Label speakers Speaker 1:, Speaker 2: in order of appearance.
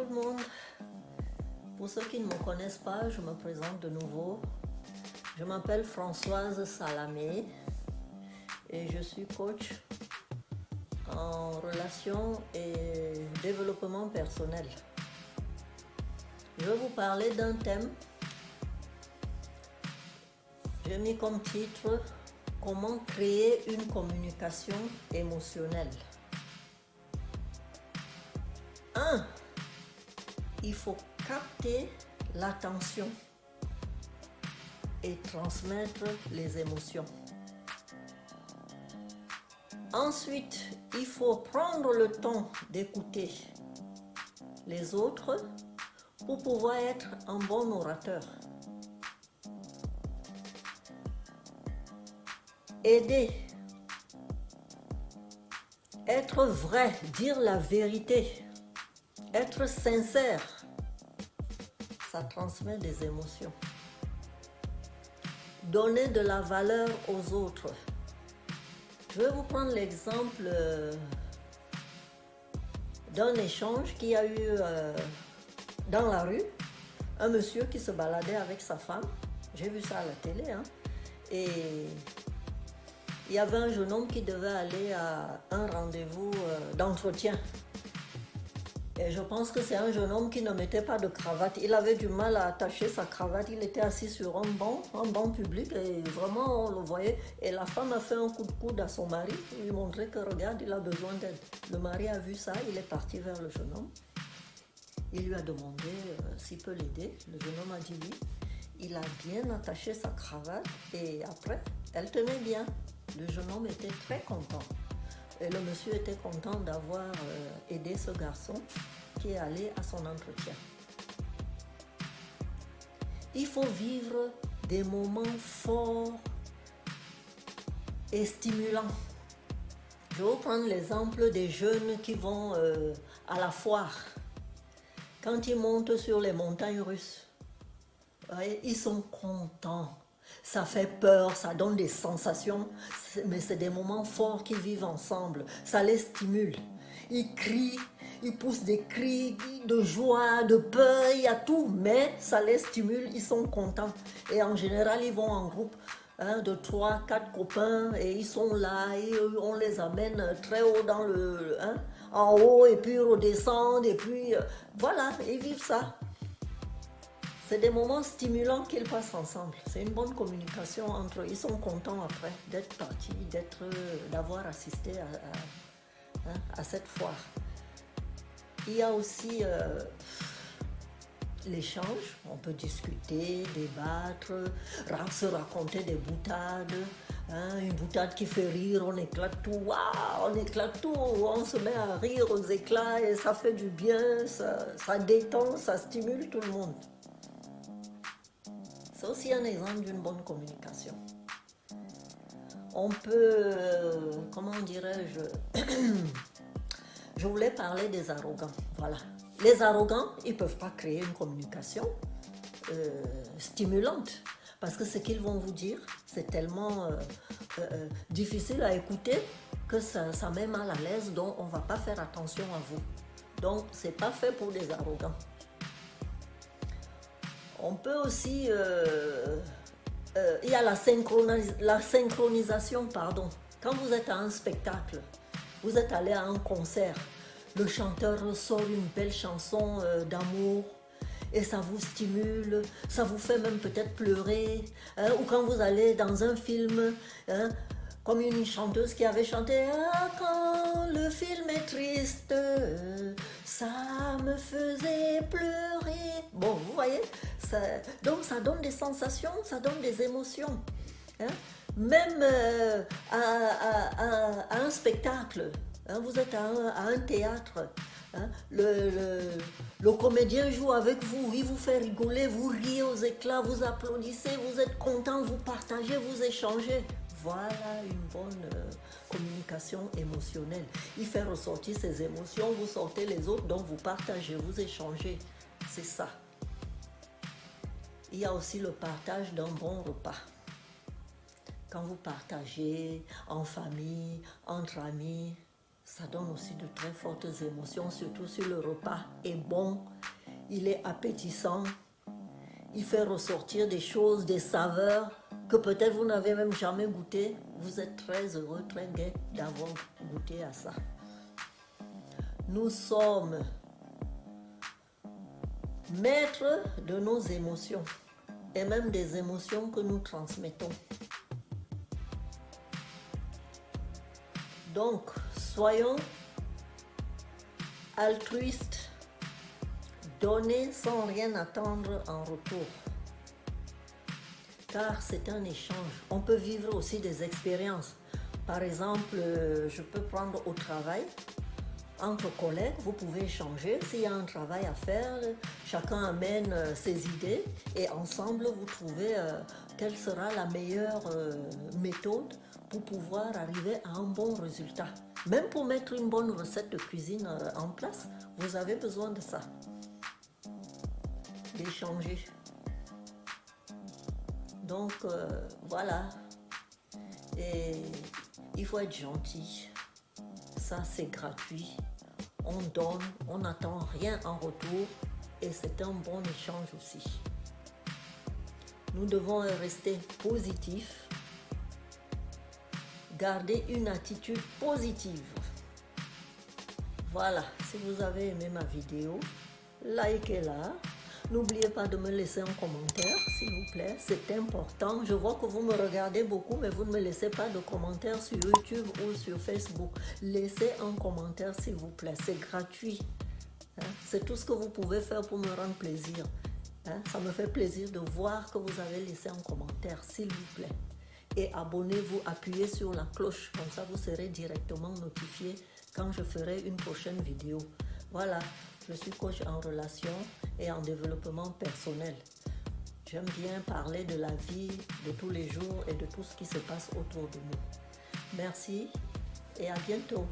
Speaker 1: le monde. Pour ceux qui ne me connaissent pas, je me présente de nouveau. Je m'appelle Françoise Salamé et je suis coach en relations et développement personnel. Je vais vous parler d'un thème. J'ai mis comme titre « Comment créer une communication émotionnelle ». 1. Il faut capter l'attention et transmettre les émotions. Ensuite, il faut prendre le temps d'écouter les autres pour pouvoir être un bon orateur. Aider, être vrai, dire la vérité, être sincère, ça transmet des émotions. Donner de la valeur aux autres. Je vais vous prendre l'exemple d'un échange qu'il y a eu dans la rue. Un monsieur qui se baladait avec sa femme. J'ai vu ça à la télé. Et il y avait un jeune homme qui devait aller à un rendez-vous d'entretien. Et je pense que c'est un jeune homme qui ne mettait pas de cravate. Il avait du mal à attacher sa cravate. Il était assis sur un banc public et vraiment on le voyait. Et la femme a fait un coup de coude à son mari pour lui montrer que regarde, il a besoin d'aide. Le mari a vu ça, il est parti vers le jeune homme. Il lui a demandé s'il peut l'aider. Le jeune homme a dit oui. Il a bien attaché sa cravate et après, elle tenait bien. Le jeune homme était très content. Et le monsieur était content d'avoir aidé ce garçon qui est allé à son entretien. Il faut vivre des moments forts et stimulants. Je vais vous prendre l'exemple des jeunes qui vont à la foire. Quand ils montent sur les montagnes russes, ils sont contents. Ça fait peur, ça donne des sensations, mais c'est des moments forts qu'ils vivent ensemble. Ça les stimule. Ils crient, ils poussent des cris de joie, de peur, il y a tout, mais ça les stimule, ils sont contents. Et en général, ils vont en groupe de 3, 4 copains et ils sont là et on les amène très haut en haut et puis ils redescendent et puis voilà, ils vivent ça. C'est des moments stimulants qu'ils passent ensemble. C'est une bonne communication entre eux. Ils sont contents après d'être partis, d'avoir assisté à cette foire. Il y a aussi l'échange. On peut discuter, débattre, se raconter des boutades. Une boutade qui fait rire, on éclate tout. Waouh, on éclate tout. On se met à rire aux éclats et ça fait du bien, ça détend, ça stimule tout le monde. C'est aussi un exemple d'une bonne communication. On peut, comment dirais-je, je voulais parler des arrogants. Voilà. Les arrogants, ils ne peuvent pas créer une communication stimulante. Parce que ce qu'ils vont vous dire, c'est tellement difficile à écouter que ça met mal à l'aise, donc on ne va pas faire attention à vous. Donc, ce n'est pas fait pour des arrogants. On peut aussi, il y a la synchronisation, pardon. Quand vous êtes à un spectacle, vous êtes allé à un concert, le chanteur sort une belle chanson d'amour et ça vous stimule, ça vous fait même peut-être pleurer. Ou quand vous allez dans un film, comme une chanteuse qui avait chanté « Ah, quand le film est triste, ça me faisait pleurer ». Bon, vous voyez, donc ça donne des sensations, ça donne des émotions. Même à un spectacle, vous êtes à un théâtre, le comédien joue avec vous, il vous fait rigoler, vous riez aux éclats, vous applaudissez, vous êtes content, vous partagez, vous échangez. Voilà une bonne communication émotionnelle. Il fait ressortir ses émotions, vous sortez les autres, donc vous partagez, vous échangez. C'est ça. Il y a aussi le partage d'un bon repas. Quand vous partagez en famille, entre amis, Ça donne aussi de très fortes émotions, surtout si le repas est bon, il est appétissant, il fait ressortir des choses, des saveurs que peut-être vous n'avez même jamais goûté. Vous êtes très heureux, très gai d'avoir goûté à ça. Nous sommes maîtres de nos émotions et même des émotions que nous transmettons. Donc, soyons altruistes, donnez sans rien attendre en retour. Car c'est un échange. On peut vivre aussi des expériences. Par exemple, je peux prendre au travail, entre collègues, vous pouvez échanger. S'il y a un travail à faire, chacun amène ses idées et ensemble, vous trouvez quelle sera la meilleure méthode pour pouvoir arriver à un bon résultat. Même pour mettre une bonne recette de cuisine en place, vous avez besoin de ça. D'échanger. Donc, voilà. Et il faut être gentil. Ça, c'est gratuit. On donne, on n'attend rien en retour et c'est un bon échange aussi. Nous devons rester positifs, garder une attitude positive. Voilà, si vous avez aimé ma vidéo, likez-la. N'oubliez pas de me laisser un commentaire, s'il vous plaît, c'est important. Je vois que vous me regardez beaucoup, mais vous ne me laissez pas de commentaires sur YouTube ou sur Facebook. Laissez un commentaire, s'il vous plaît, c'est gratuit. C'est tout ce que vous pouvez faire pour me rendre plaisir. Ça me fait plaisir de voir que vous avez laissé un commentaire, s'il vous plaît. Et abonnez-vous, appuyez sur la cloche, comme ça vous serez directement notifié quand je ferai une prochaine vidéo. Voilà, je suis coach en relations et en développement personnel. J'aime bien parler de la vie de tous les jours et de tout ce qui se passe autour de nous. Merci et à bientôt.